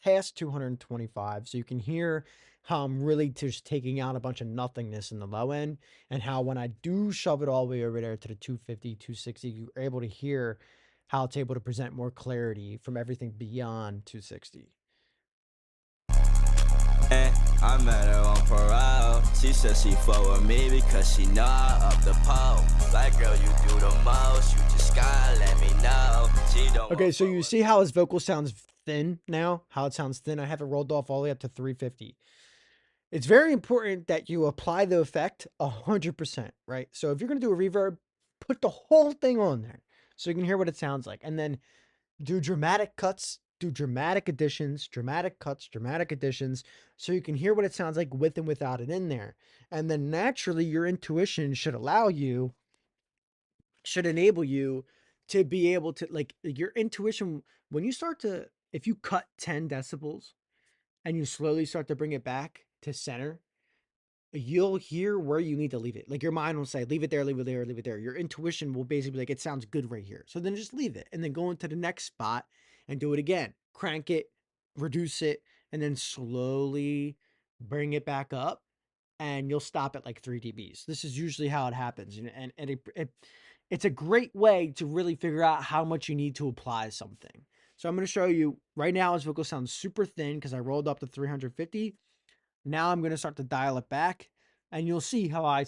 past 225, so you can hear how I'm really just taking out a bunch of nothingness in the low end, and how when I do shove it all the way over there to the 250, 260, you're able to hear how it's able to present more clarity from everything beyond 260. I met her on parole. She said she fuck with me because she know I up the pole. Like, girl, you do the most. You just gotta let me know. She don't. Okay, so you see how his vocal sounds thin now? How it sounds thin? I have it rolled off all the way up to 350. It's very important that you apply the effect 100%, right? So if you're going to do a reverb, put the whole thing on there so you can hear what it sounds like. And then do dramatic cuts, do dramatic additions, dramatic cuts, dramatic additions, so you can hear what it sounds like with and without it in there. And then naturally, your intuition should enable you to be able to, like, your intuition, when you start to, if you cut 10 decibels and you slowly start to bring it back to center, you'll hear where you need to leave it. Like, your mind will say, leave it there, leave it there, leave it there. Your intuition will basically be like, it sounds good right here. So then just leave it and then go into the next spot and do it again. Crank it, reduce it, and then slowly bring it back up, and you'll stop at like 3 dBs. This is usually how it happens. And it's a great way to really figure out how much you need to apply something. So I'm going to show you right now. His vocal sounds super thin because I rolled up to 350. Now I'm going to start to dial it back, and you'll see how I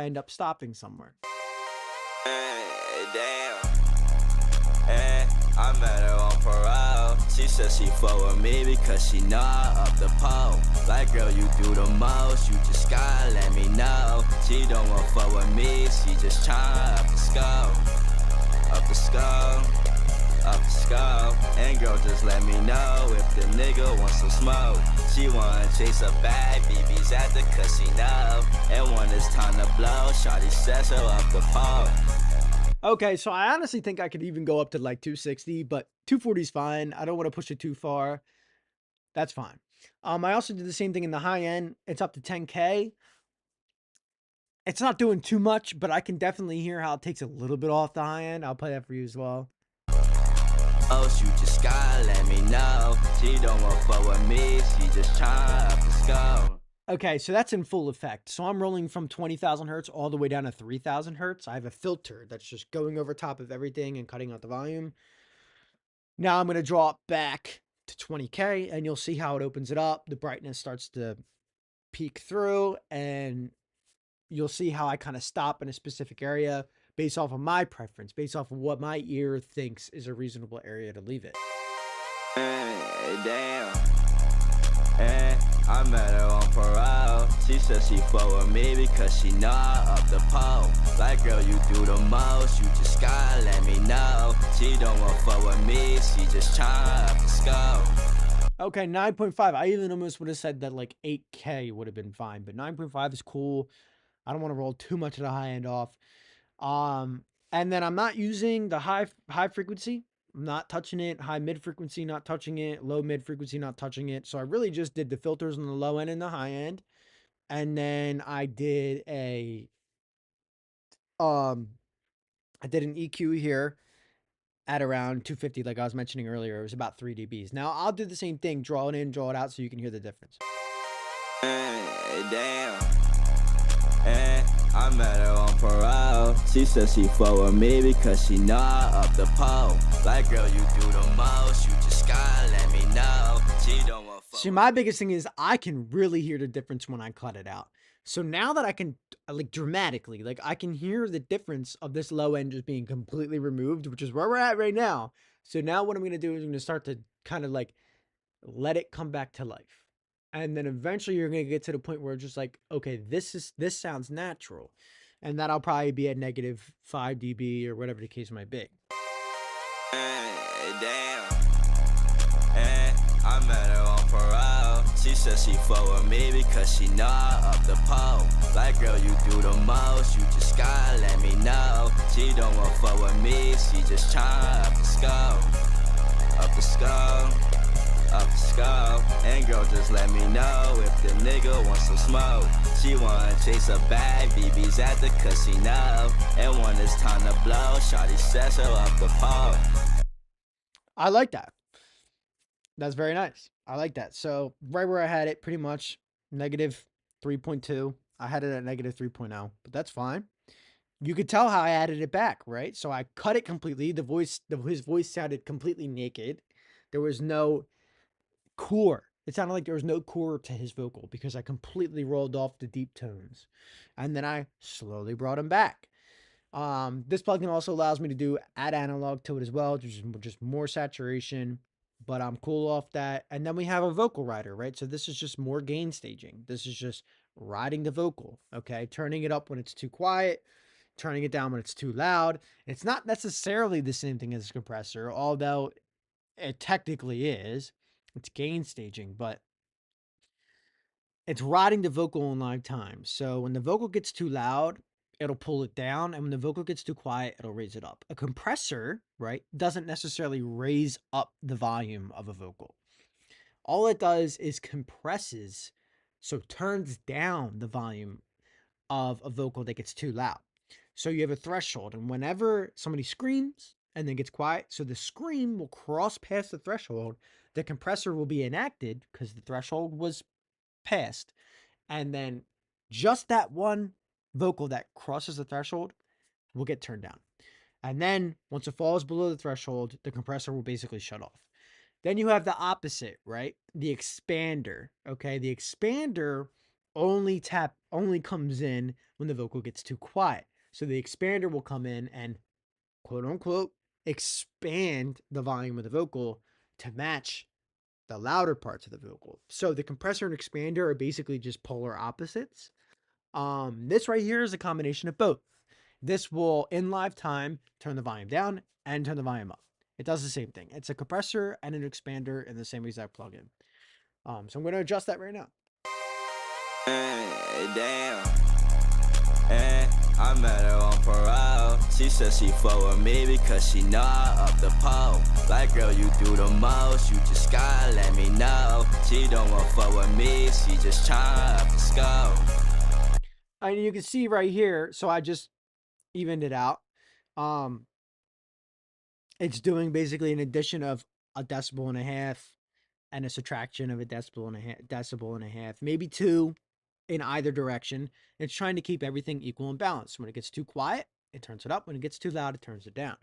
end up stopping somewhere. Damn. I met her on parole. She said she fuck with me because she know I up the pole. Like, girl, you do the most. You just gotta let me know. She don't want fuck with me. She just tryna up the scope. Up the scope. Up the scope. And girl, just let me know if the nigga wants some smoke. She wanna chase a bag, BB's at the casino. And when it's time to blow, shawty says her up the pole. Okay, so I honestly think I could even go up to like 260, but 240 is fine. I don't want to push it too far. That's fine. I also did the same thing in the high end. It's up to 10K. It's not doing too much, but I can definitely hear how it takes a little bit off the high end. I'll play that for you as well. Oh, you just gotta let me know. She don't want fuck with me. She just tryna up the scope. Okay, so that's in full effect. So I'm rolling from 20,000 hertz all the way down to 3,000 hertz. I have a filter that's just going over top of everything and cutting out the volume. Now I'm going to draw it back to 20K, and you'll see how it opens it up. The brightness starts to peek through, and you'll see how I kind of stop in a specific area based off of my preference, based off of what my ear thinks is a reasonable area to leave it. Damn. I met her on parole. She said she fuck with me because she know I up the pole. Like, girl, you do the most. You just gotta let me know. She don't want fuck with me. She just tryna up the scope. Okay, 9.5. I even almost would have said that like 8K would have been fine, but 9.5 is cool. I don't want to roll too much of the high end off. And then I'm not using the high frequency. I'm not touching it. High mid frequency, not touching it. Low mid frequency, not touching it. So I really just did the filters on the low end and the high end. And then I did um an EQ here at around 250, like I was mentioning earlier. It was about 3 dBs. Now I'll do the same thing, draw it in, draw it out, so you can hear the difference. Damn. And I met her on parole. She said she fuck with me because she know I up the pole. Like, girl, you do the most. You just gotta let me know. She don't want fuck. See, my biggest thing is I can really hear the difference when I cut it out. So now that I can, like, dramatically, like, I can hear the difference of this low end just being completely removed, which is where we're at right now. So now what I'm going to do is I'm going to start to kind of like let it come back to life. And then eventually you're going to get to the point where it's just like, okay, this sounds natural. And that'll probably be at negative 5 dB or whatever the case might be. Damn. And I met her on parole. She said she fuck with me because she know I up the pole. Like, girl, you do the most. You just gotta let me know. She don't want fuck with me. She just tryna up the scope. Up the scope. Up the scope. And girl, just let me know if the nigga wants some smoke. She wanna chase a bag, BB's at the casino. And when it's time to blow, shawty says her up the pole. I like that. That's very nice. I like that. So right where I had it, pretty much negative 3.2. I had it at negative 3.0, but that's fine. You could tell how I added it back, right? So I cut it completely. His voice sounded completely naked. There was no core. It sounded like there was no core to his vocal because I completely rolled off the deep tones. And then I slowly brought him back. This plugin also allows me to do add analog to it as well, just more saturation, but I'm cool off that. And then we have a vocal rider, right? So this is just more gain staging. This is just riding the vocal, okay? Turning it up when it's too quiet, turning it down when it's too loud. It's not necessarily the same thing as a compressor, although it technically is. It's gain staging, but it's riding the vocal in live time. So when the vocal gets too loud, it'll pull it down. And when the vocal gets too quiet, it'll raise it up. A compressor, right, doesn't necessarily raise up the volume of a vocal. All it does is compresses, so turns down the volume of a vocal that gets too loud. So you have a threshold, and whenever somebody screams and then gets quiet, so the scream will cross past the threshold, the compressor will be enacted because the threshold was passed, and then just that one vocal that crosses the threshold will get turned down. And then once it falls below the threshold, the compressor will basically shut off. Then you have the opposite, right? The expander, okay? The expander only comes in when the vocal gets too quiet. So the expander will come in and quote unquote expand the volume of the vocal to match the louder parts of the vocal. So the compressor and expander are basically just polar opposites. This right here is a combination of both. This will, in live time, turn the volume down and turn the volume up. It does the same thing. It's a compressor and an expander in the same exact plugin. So I'm going to adjust that right now. Damn. And I met her on parole. She said she fuck with me because she know I up the pole. Like, girl, you do the most. You just gotta let me know. She don't want fuck with me. She just tryna up the scope. And you can see right here. So I just evened it out. It's doing basically an addition of a decibel and a half and a subtraction of a decibel and a half, maybe two in either direction. It's trying to keep everything equal and balanced. When it gets too quiet, it turns it up. When it gets too loud, it turns it down.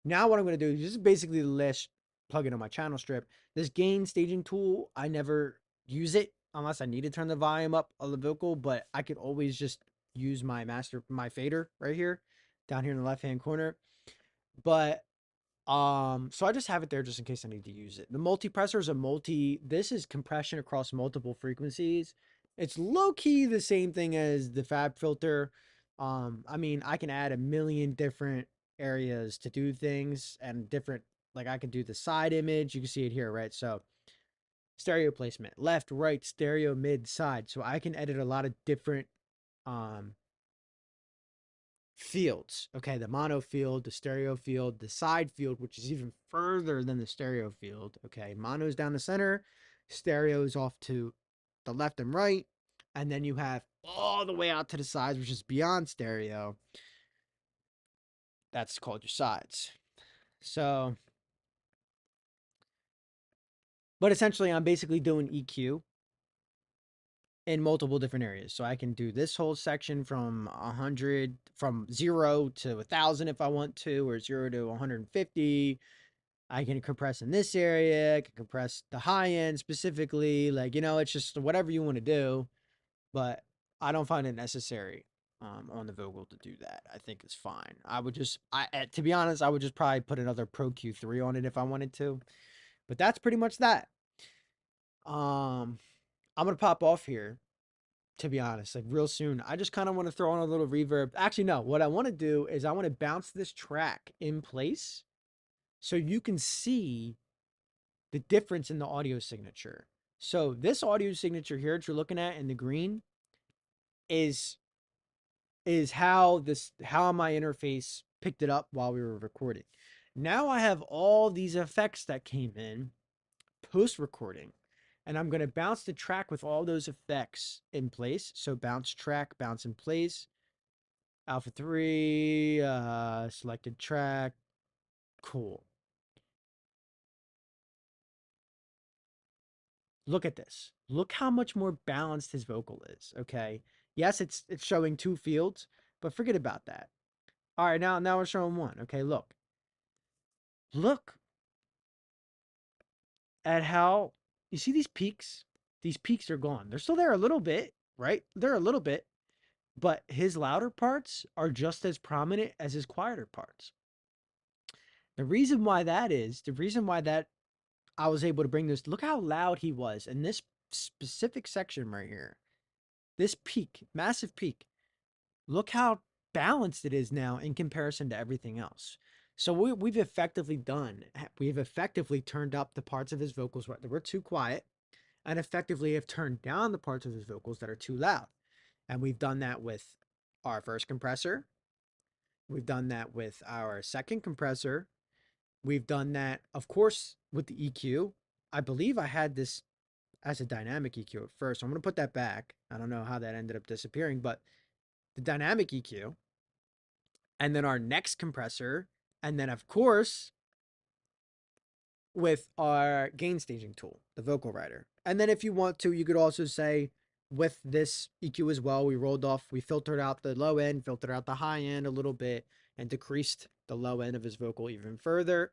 Now what I'm going to do is, this is basically the last plugin on my channel strip. This gain staging tool, I never use it unless I need to turn the volume up of the vocal, but I could always just use my fader right here, down here in the left-hand corner. But so I just have it there just in case I need to use it. The multipressor is this is compression across multiple frequencies. It's low-key the same thing as the FabFilter. I mean, I can add a million different areas to do things and different, like I can do the side image. You can see it here, right? So stereo placement, left, right, stereo, mid, side. So I can edit a lot of different fields. Okay, the mono field, the stereo field, the side field, which is even further than the stereo field. Okay, mono's down the center, stereo's off to the left and right, And then you have all the way out to the sides, which is beyond stereo. That's called your sides. So, but essentially, I'm basically doing EQ in multiple different areas. So I can do this whole section from 100, from 0 to 1,000 if I want to, or 0 to 150. I can compress in this area. I can compress the high end specifically. Like, it's just whatever you want to do. But I don't find it necessary on the Vogel to do that. I think it's fine. I would just, to be honest, I would just probably put another Pro Q3 on it if I wanted to. But that's pretty much that. I'm gonna pop off here, to be honest, like real soon. I just kind of want to throw on a little reverb. Actually, no, what I want to do is I want to bounce this track in place so you can see the difference in the audio signature. So this audio signature here that you're looking at in the green is how my interface picked it up while we were recording. Now I have all these effects that came in post recording, and I'm going to bounce the track with all those effects in place. So bounce track, bounce in place, alpha 3, selected track. Cool. Look at this. Look how much more balanced his vocal is. Okay. Yes, it's showing 2 fields, but forget about that. All right, now we're showing 1. Okay, look at how you see these peaks. These peaks are gone. They're still there a little bit, right? They're a little bit, but his louder parts are just as prominent as his quieter parts. The reason why that I was able to bring this, look how loud he was in this specific section right here. This peak, massive peak. Look how balanced it is now in comparison to everything else. So we've effectively turned up the parts of his vocals that were too quiet, and effectively have turned down the parts of his vocals that are too loud. And we've done that with our first compressor. We've done that with our second compressor. We've done that, of course, with the EQ. I believe I had this as a dynamic EQ at first. So I'm going to put that back. I don't know how that ended up disappearing, but the dynamic EQ, and then our next compressor, and then, of course, with our gain staging tool, the Vocal Rider. And then if you want to, you could also say with this EQ as well, we filtered out the low end, filtered out the high end a little bit, and decreased the low end of his vocal even further.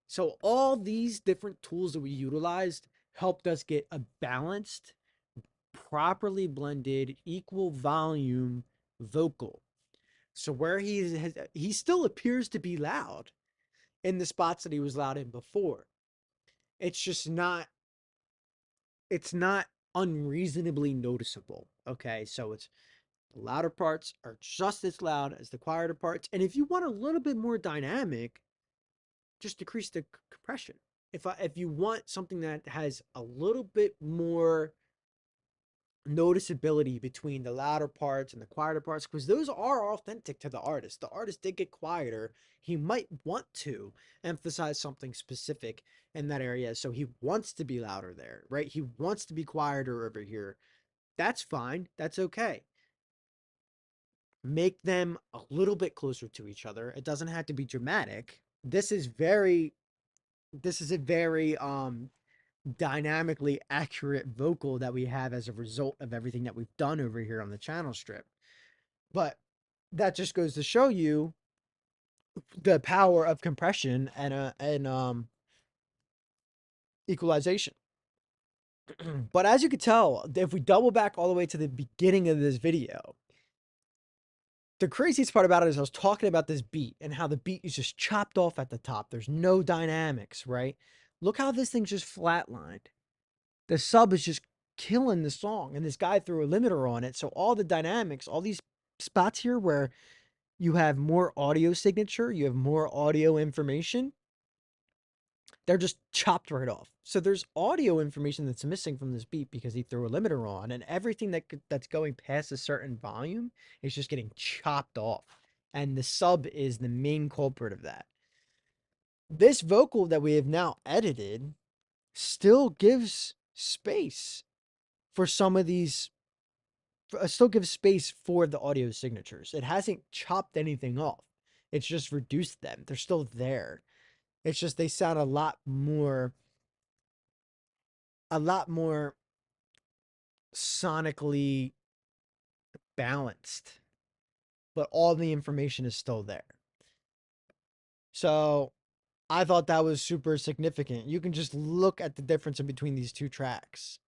So all these different tools that we utilized helped us get a balanced, properly blended, equal volume vocal. So where he still appears to be loud in the spots that he was loud in before. It's just not unreasonably noticeable. Okay, so it's the louder parts are just as loud as the quieter parts. And if you want a little bit more dynamic, just decrease the compression. If you want something that has a little bit more noticeability between the louder parts and the quieter parts, because those are authentic to the artist. The artist did get quieter. He might want to emphasize something specific in that area, so he wants to be louder there, right? He wants to be quieter over here. That's fine. That's okay. Make them a little bit closer to each other. It doesn't have to be dramatic. This is a very dynamically accurate vocal that we have as a result of everything that we've done over here on the channel strip. But that just goes to show you the power of compression and equalization. But as you can tell, if we double back all the way to the beginning of this video, the craziest part about it is I was talking about this beat and how the beat is just chopped off at the top. There's no dynamics, right? Look how this thing's just flatlined. The sub is just killing the song, and this guy threw a limiter on it. So all the dynamics, all these spots here where you have more audio signature, you have more audio information, they're just chopped right off. So there's audio information that's missing from this beat because he threw a limiter on, and everything that's going past a certain volume is just getting chopped off. And the sub is the main culprit of that. This vocal that we have now edited still gives space for some of these still gives space for the audio signatures. It hasn't chopped anything off. It's just reduced them. They're still there. It's just they sound a lot more sonically balanced, but all the information is still there. So I thought that was super significant. You can just look at the difference in between these two tracks.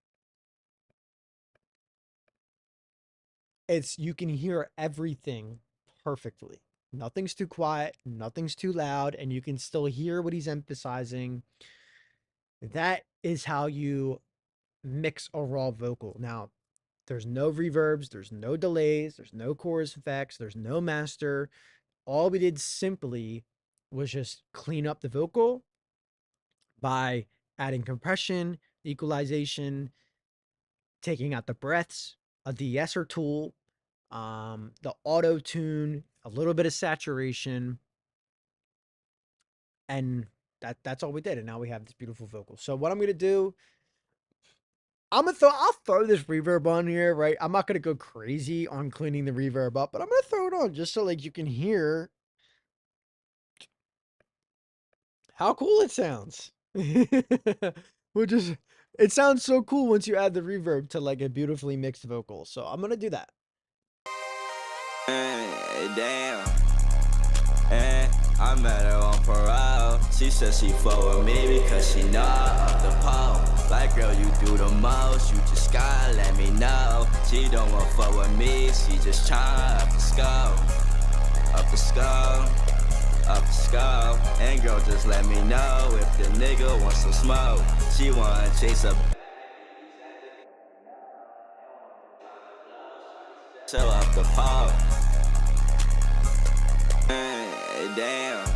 You can hear everything perfectly. Nothing's too quiet, nothing's too loud, and you can still hear what he's emphasizing. That is how you mix a raw vocal. Now, there's no reverbs, there's no delays, there's no chorus effects, there's no master. All we did simply was just clean up the vocal by adding compression, equalization, taking out the breaths, a de-esser tool, the auto tune, a little bit of saturation, and that's all we did. And now we have this beautiful vocal. So what I'm gonna do, I'll throw this reverb on here, right? I'm not gonna go crazy on cleaning the reverb up, but I'm gonna throw it on just so like you can hear how cool it sounds. Which is, it sounds so cool once you add the reverb to like a beautifully mixed vocal. So I'm gonna do that. Damn. I met her on parole. She said she fuck with me because she know I'm the pole. Like, girl, you do the most. You just gotta let me know. She don't want fuck with me. She just tryna up the scope. Up the scope. Up the scope. And girl, just let me know if the nigga wants some smoke. She wanna chase a so up the pole. Damn.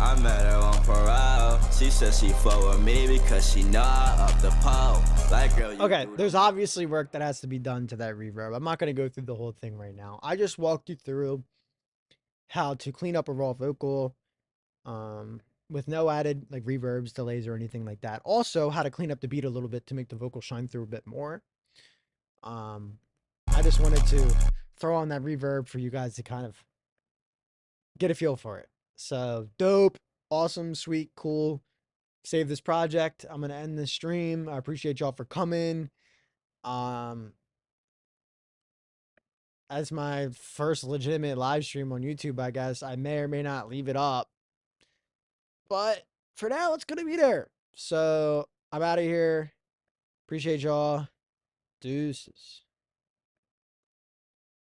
I met her on parole. She said she fuck with me because she know I'm up the pole. Like, girl, you okay, there's obviously work that has to be done to that reverb. I'm not going to go through the whole thing right now. I just walked you through how to clean up a raw vocal with no added like reverbs, delays, or anything like that. Also, how to clean up the beat a little bit to make the vocal shine through a bit more. I just wanted to throw on that reverb for you guys to kind of get a feel for it. So dope, awesome, sweet, cool. Save this project. I'm gonna end this stream. I appreciate y'all for coming. As my first legitimate live stream on YouTube, I guess I may or may not leave it up. But for now, it's gonna be there. So I'm out of here. Appreciate y'all. Deuces.